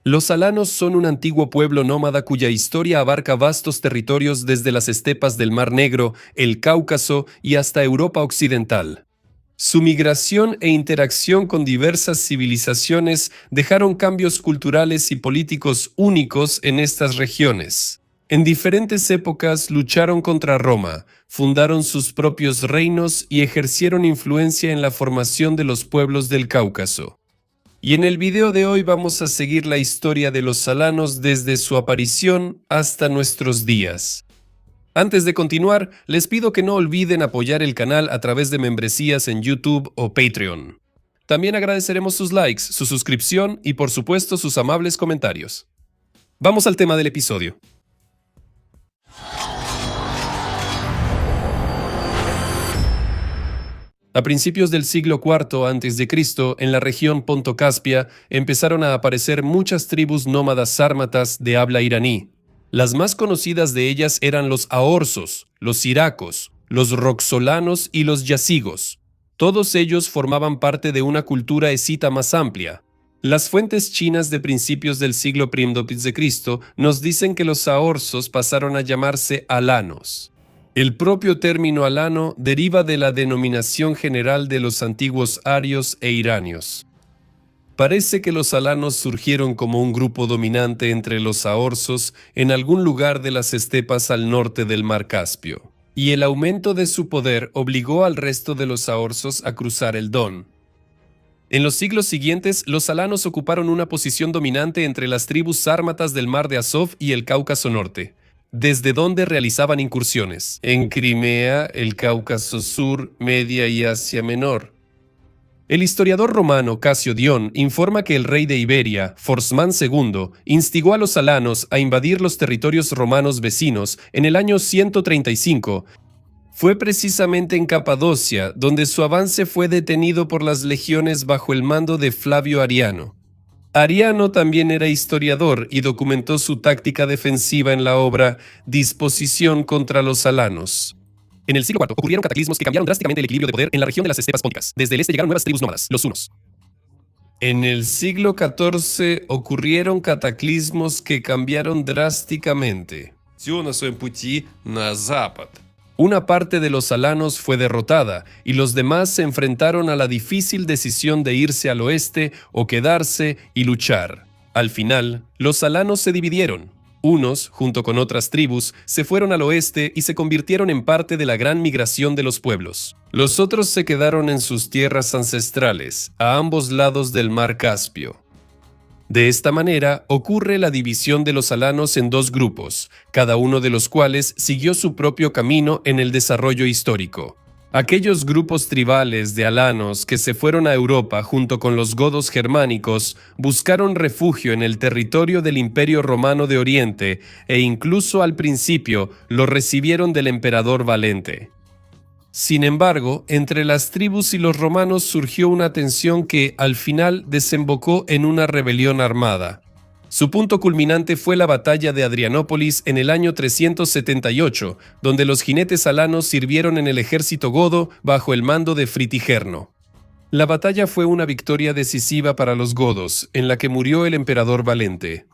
Los alanos son un antiguo pueblo nómada cuya historia abarca vastos territorios desde las estepas del Mar Negro, el Cáucaso y hasta Europa Occidental. Su migración e interacción con diversas civilizaciones dejaron cambios culturales y políticos únicos en estas regiones. En diferentes épocas lucharon contra Roma, fundaron sus propios reinos y ejercieron influencia en la formación de los pueblos del Cáucaso. Y en el video de hoy vamos a seguir la historia de los alanos desde su aparición hasta nuestros días. Antes de continuar, les pido que no olviden apoyar el canal a través de membresías en YouTube o Patreon. También agradeceremos sus likes, su suscripción y por supuesto sus amables comentarios. Vamos al tema del episodio. A principios del siglo IV a.C., en la región Ponto-Caspia, empezaron a aparecer muchas tribus nómadas sármatas de habla iraní. Las más conocidas de ellas eran los aorsos, los siracos, los roxolanos y los yazigos. Todos ellos formaban parte de una cultura escita más amplia. Las fuentes chinas de principios del siglo I a.C. nos dicen que los aorsos pasaron a llamarse alanos. El propio término alano deriva de la denominación general de los antiguos arios e iranios. Parece que los alanos surgieron como un grupo dominante entre los aorsos en algún lugar de las estepas al norte del Mar Caspio, y el aumento de su poder obligó al resto de los aorsos a cruzar el Don. En los siglos siguientes, los alanos ocuparon una posición dominante entre las tribus sármatas del Mar de Azov y el Cáucaso Norte, desde donde realizaban incursiones en Crimea, el Cáucaso Sur, Media y Asia Menor. El historiador romano Casio Dion informa que el rey de Iberia, Forsman II, instigó a los alanos a invadir los territorios romanos vecinos en el año 135. Fue precisamente en Capadocia donde su avance fue detenido por las legiones bajo el mando de Flavio Ariano. Ariano también era historiador y documentó su táctica defensiva en la obra Disposición contra los alanos. En el siglo IV ocurrieron cataclismos que cambiaron drásticamente el equilibrio de poder en la región de las estepas pónticas. Desde el este llegaron nuevas tribus nómadas, los hunos. En el siglo XIV ocurrieron cataclismos que cambiaron drásticamente. Una parte de los alanos fue derrotada y los demás se enfrentaron a la difícil decisión de irse al oeste o quedarse y luchar. Al final, los alanos se dividieron. Unos, junto con otras tribus, se fueron al oeste y se convirtieron en parte de la gran migración de los pueblos. Los otros se quedaron en sus tierras ancestrales, a ambos lados del Mar Caspio. De esta manera, ocurre la división de los alanos en dos grupos, cada uno de los cuales siguió su propio camino en el desarrollo histórico. Aquellos grupos tribales de alanos que se fueron a Europa junto con los godos germánicos buscaron refugio en el territorio del Imperio Romano de Oriente e incluso al principio lo recibieron del emperador Valente. Sin embargo, entre las tribus y los romanos surgió una tensión que, al final, desembocó en una rebelión armada. Su punto culminante fue la batalla de Adrianópolis en el año 378, donde los jinetes alanos sirvieron en el ejército godo bajo el mando de Fritigerno. La batalla fue una victoria decisiva para los godos, en la que murió el emperador Valente.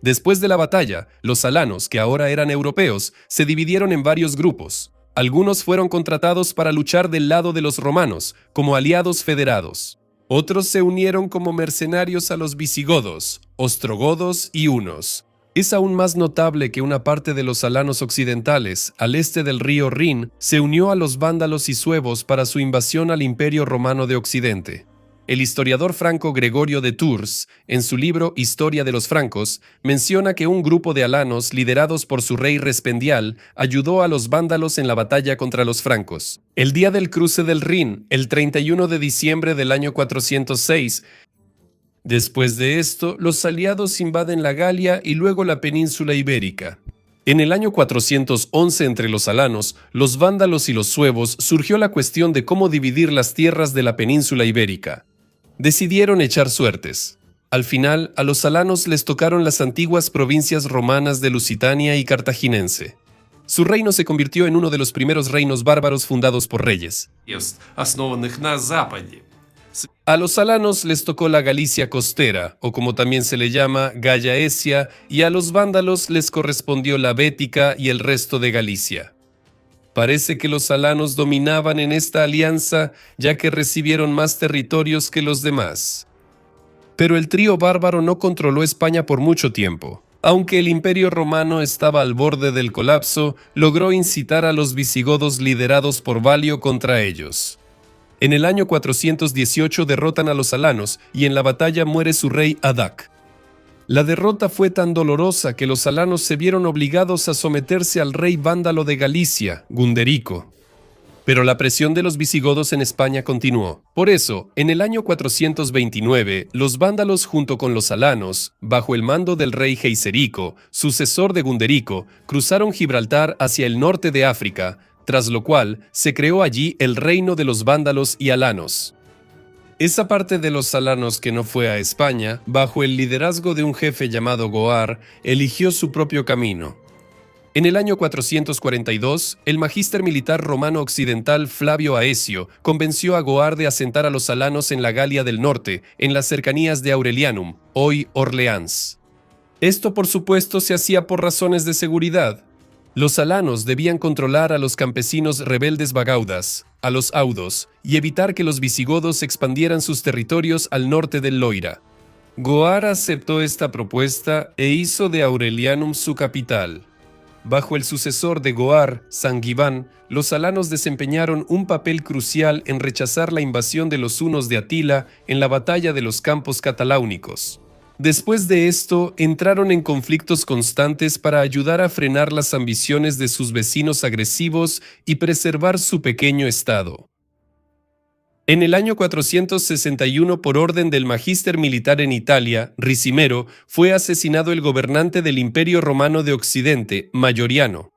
Después de la batalla, los alanos, que ahora eran europeos, se dividieron en varios grupos. Algunos fueron contratados para luchar del lado de los romanos, como aliados federados. Otros se unieron como mercenarios a los visigodos, ostrogodos y hunos. Es aún más notable que una parte de los alanos occidentales, al este del río Rin, se unió a los vándalos y suevos para su invasión al Imperio Romano de Occidente. El historiador franco Gregorio de Tours, en su libro Historia de los Francos, menciona que un grupo de alanos liderados por su rey Respendial ayudó a los vándalos en la batalla contra los francos. El día del cruce del Rin, el 31 de diciembre del año 406, después de esto, los aliados invaden la Galia y luego la península ibérica. En el año 411 entre los alanos, los vándalos y los suevos surgió la cuestión de cómo dividir las tierras de la península ibérica. Decidieron echar suertes. Al final, a los alanos les tocaron las antiguas provincias romanas de Lusitania y Cartaginense. Su reino se convirtió en uno de los primeros reinos bárbaros fundados por reyes. A los alanos les tocó la Galicia costera, o como también se le llama, Gallaecia, y a los vándalos les correspondió la Bética y el resto de Galicia. Parece que los alanos dominaban en esta alianza, ya que recibieron más territorios que los demás. Pero el trío bárbaro no controló España por mucho tiempo. Aunque el Imperio Romano estaba al borde del colapso, logró incitar a los visigodos liderados por Valio contra ellos. En el año 418 derrotan a los alanos y en la batalla muere su rey Adac. La derrota fue tan dolorosa que los alanos se vieron obligados a someterse al rey vándalo de Galicia, Gunderico. Pero la presión de los visigodos en España continuó. Por eso, en el año 429, los vándalos junto con los alanos, bajo el mando del rey Geiserico, sucesor de Gunderico, cruzaron Gibraltar hacia el norte de África, tras lo cual se creó allí el reino de los vándalos y alanos. Esa parte de los alanos que no fue a España, bajo el liderazgo de un jefe llamado Goar, eligió su propio camino. En el año 442, el magíster militar romano occidental Flavio Aesio convenció a Goar de asentar a los alanos en la Galia del Norte, en las cercanías de Aurelianum, hoy Orleans. Esto, por supuesto, se hacía por razones de seguridad. Los alanos debían controlar a los campesinos rebeldes bagaudas, a los audos, y evitar que los visigodos expandieran sus territorios al norte del Loira. Goar aceptó esta propuesta e hizo de Aurelianum su capital. Bajo el sucesor de Goar, Sanguiván, los alanos desempeñaron un papel crucial en rechazar la invasión de los hunos de Atila en la batalla de los Campos Cataláunicos. Después de esto, entraron en conflictos constantes para ayudar a frenar las ambiciones de sus vecinos agresivos y preservar su pequeño estado. En el año 461, por orden del magíster militar en Italia, Ricimero, fue asesinado el gobernante del Imperio Romano de Occidente, Mayoriano.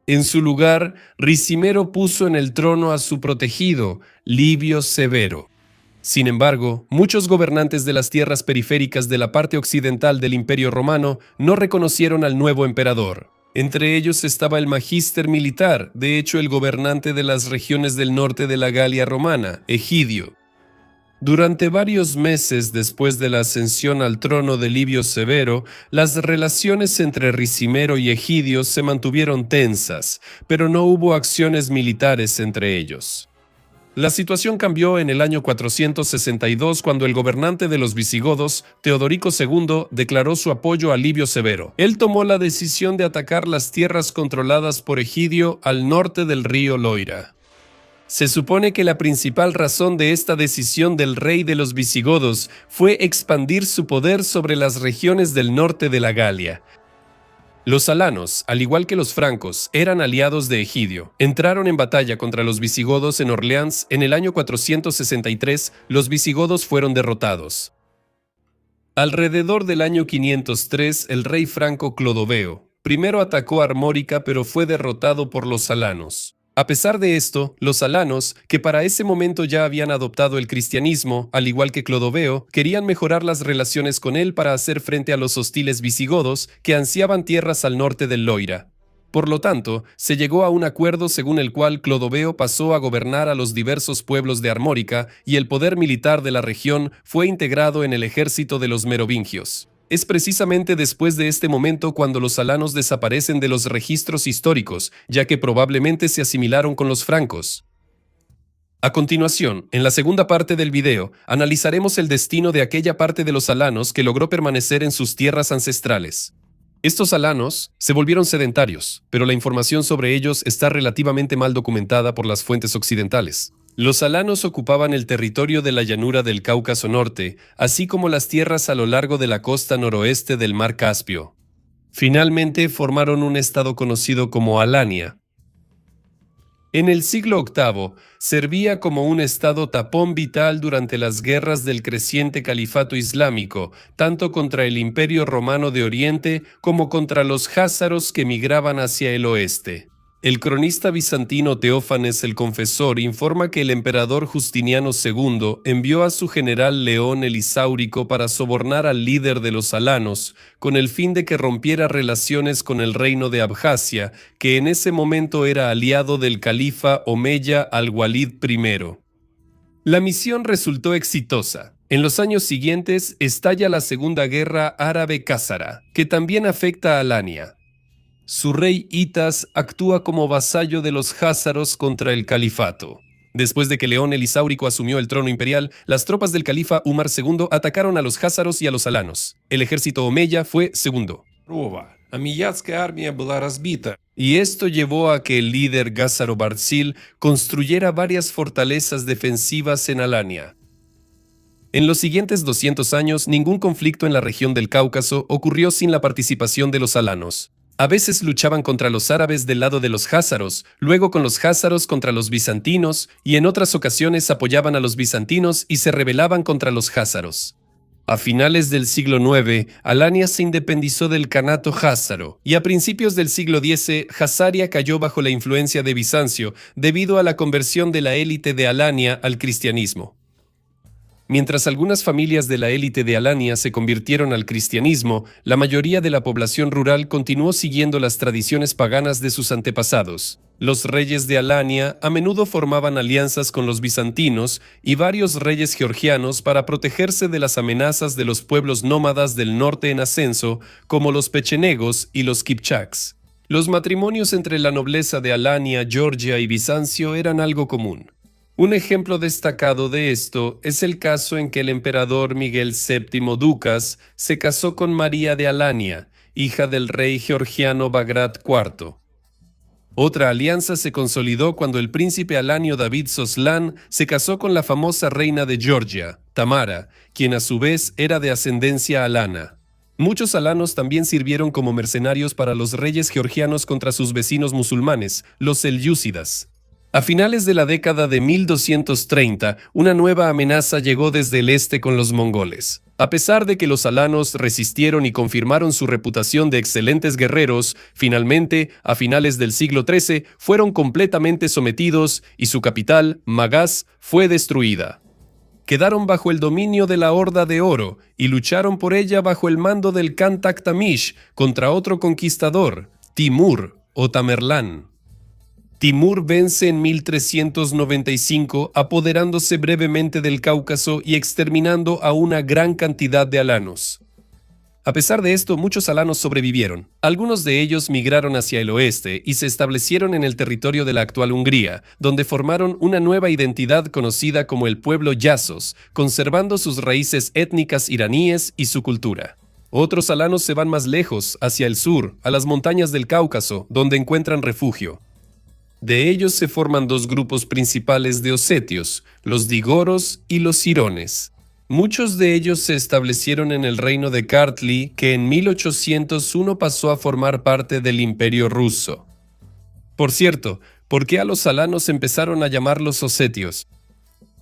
En su lugar, Ricimero puso en el trono a su protegido, Livio Severo. Sin embargo, muchos gobernantes de las tierras periféricas de la parte occidental del Imperio Romano no reconocieron al nuevo emperador. Entre ellos estaba el magíster militar, de hecho el gobernante de las regiones del norte de la Galia romana, Egidio. Durante varios meses después de la ascensión al trono de Livio Severo, las relaciones entre Ricimero y Egidio se mantuvieron tensas, pero no hubo acciones militares entre ellos. La situación cambió en el año 462 cuando el gobernante de los visigodos, Teodorico II, declaró su apoyo a Livio Severo. Él tomó la decisión de atacar las tierras controladas por Egidio al norte del río Loira. Se supone que la principal razón de esta decisión del rey de los visigodos fue expandir su poder sobre las regiones del norte de la Galia. Los alanos, al igual que los francos, eran aliados de Egidio. Entraron en batalla contra los visigodos en Orleans en el año 463, los visigodos fueron derrotados. Alrededor del año 503, el rey franco Clodoveo primero atacó Armórica pero fue derrotado por los alanos. A pesar de esto, los alanos, que para ese momento ya habían adoptado el cristianismo, al igual que Clodoveo, querían mejorar las relaciones con él para hacer frente a los hostiles visigodos que ansiaban tierras al norte del Loira. Por lo tanto, se llegó a un acuerdo según el cual Clodoveo pasó a gobernar a los diversos pueblos de Armórica y el poder militar de la región fue integrado en el ejército de los merovingios. Es precisamente después de este momento cuando los alanos desaparecen de los registros históricos, ya que probablemente se asimilaron con los francos. A continuación, en la segunda parte del video, analizaremos el destino de aquella parte de los alanos que logró permanecer en sus tierras ancestrales. Estos alanos se volvieron sedentarios, pero la información sobre ellos está relativamente mal documentada por las fuentes occidentales. Los alanos ocupaban el territorio de la llanura del Cáucaso Norte, así como las tierras a lo largo de la costa noroeste del Mar Caspio. Finalmente formaron un estado conocido como Alania. En el siglo VIII, servía como un estado tapón vital durante las guerras del creciente califato islámico, tanto contra el Imperio Romano de Oriente como contra los jázaros que migraban hacia el oeste. El cronista bizantino Teófanes el Confesor informa que el emperador Justiniano II envió a su general León el Isáurico para sobornar al líder de los alanos, con el fin de que rompiera relaciones con el reino de Abjasia, que en ese momento era aliado del califa Omeya al-Walid I. La misión resultó exitosa. En los años siguientes estalla la Segunda Guerra Árabe-Kházara, que también afecta a Alania. Su rey Itas actúa como vasallo de los jázaros contra el califato. Después de que León el Isáurico asumió el trono imperial, las tropas del califa Umar II atacaron a los jázaros y a los alanos. El ejército omeya fue segundo. Y esto llevó a que el líder Gázaro Barzil construyera varias fortalezas defensivas en Alania. En los siguientes 200 años, ningún conflicto en la región del Cáucaso ocurrió sin la participación de los alanos. A veces luchaban contra los árabes del lado de los jázaros, luego con los jázaros contra los bizantinos, y en otras ocasiones apoyaban a los bizantinos y se rebelaban contra los jázaros. A finales del siglo IX, Alania se independizó del Kanato jázaro, y a principios del siglo X, Jazaria cayó bajo la influencia de Bizancio debido a la conversión de la élite de Alania al cristianismo. Mientras algunas familias de la élite de Alania se convirtieron al cristianismo, la mayoría de la población rural continuó siguiendo las tradiciones paganas de sus antepasados. Los reyes de Alania a menudo formaban alianzas con los bizantinos y varios reyes georgianos para protegerse de las amenazas de los pueblos nómadas del norte en ascenso, como los pechenegos y los kipchaks. Los matrimonios entre la nobleza de Alania, Georgia y Bizancio eran algo común. Un ejemplo destacado de esto es el caso en que el emperador Miguel VII Ducas se casó con María de Alania, hija del rey georgiano Bagrat IV. Otra alianza se consolidó cuando el príncipe alanio David Soslan se casó con la famosa reina de Georgia, Tamara, quien a su vez era de ascendencia alana. Muchos alanos también sirvieron como mercenarios para los reyes georgianos contra sus vecinos musulmanes, los selyúcidas. A finales de la década de 1230, una nueva amenaza llegó desde el este con los mongoles. A pesar de que los alanos resistieron y confirmaron su reputación de excelentes guerreros, finalmente, a finales del siglo XIII, fueron completamente sometidos y su capital, Magaz, fue destruida. Quedaron bajo el dominio de la Horda de Oro y lucharon por ella bajo el mando del Khan Takhtamish contra otro conquistador, Timur o Tamerlán. Timur vence en 1395, apoderándose brevemente del Cáucaso y exterminando a una gran cantidad de alanos. A pesar de esto, muchos alanos sobrevivieron. Algunos de ellos migraron hacia el oeste y se establecieron en el territorio de la actual Hungría, donde formaron una nueva identidad conocida como el pueblo Yazos, conservando sus raíces étnicas iraníes y su cultura. Otros alanos se van más lejos, hacia el sur, a las montañas del Cáucaso, donde encuentran refugio. De ellos se forman dos grupos principales de osetios, los digoros y los sirones. Muchos de ellos se establecieron en el reino de Kartli, que en 1801 pasó a formar parte del Imperio ruso. Por cierto, ¿por qué a los alanos empezaron a llamarlos osetios?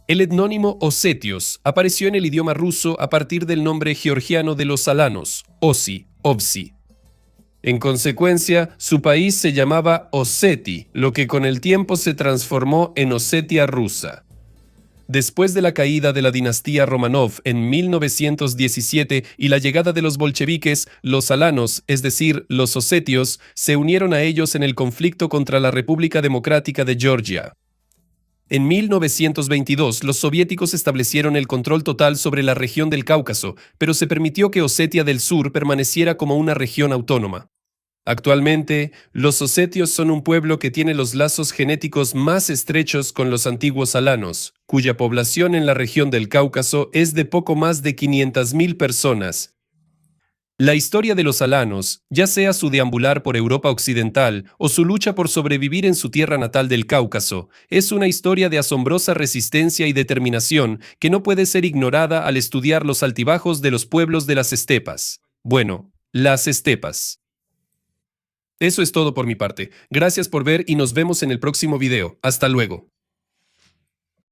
El etnónimo osetios apareció en el idioma ruso a partir del nombre georgiano de los alanos, Osi, Ovsi. En consecuencia, su país se llamaba Oseti, lo que con el tiempo se transformó en Osetia rusa. Después de la caída de la dinastía Romanov en 1917 y la llegada de los bolcheviques, los alanos, es decir, los osetios, se unieron a ellos en el conflicto contra la República Democrática de Georgia. En 1922, los soviéticos establecieron el control total sobre la región del Cáucaso, pero se permitió que Osetia del Sur permaneciera como una región autónoma. Actualmente, los osetios son un pueblo que tiene los lazos genéticos más estrechos con los antiguos alanos, cuya población en la región del Cáucaso es de poco más de 500.000 personas. La historia de los alanos, ya sea su deambular por Europa Occidental o su lucha por sobrevivir en su tierra natal del Cáucaso, es una historia de asombrosa resistencia y determinación que no puede ser ignorada al estudiar los altibajos de los pueblos de las estepas. Bueno, las estepas. Eso es todo por mi parte. Gracias por ver y nos vemos en el próximo video. Hasta luego.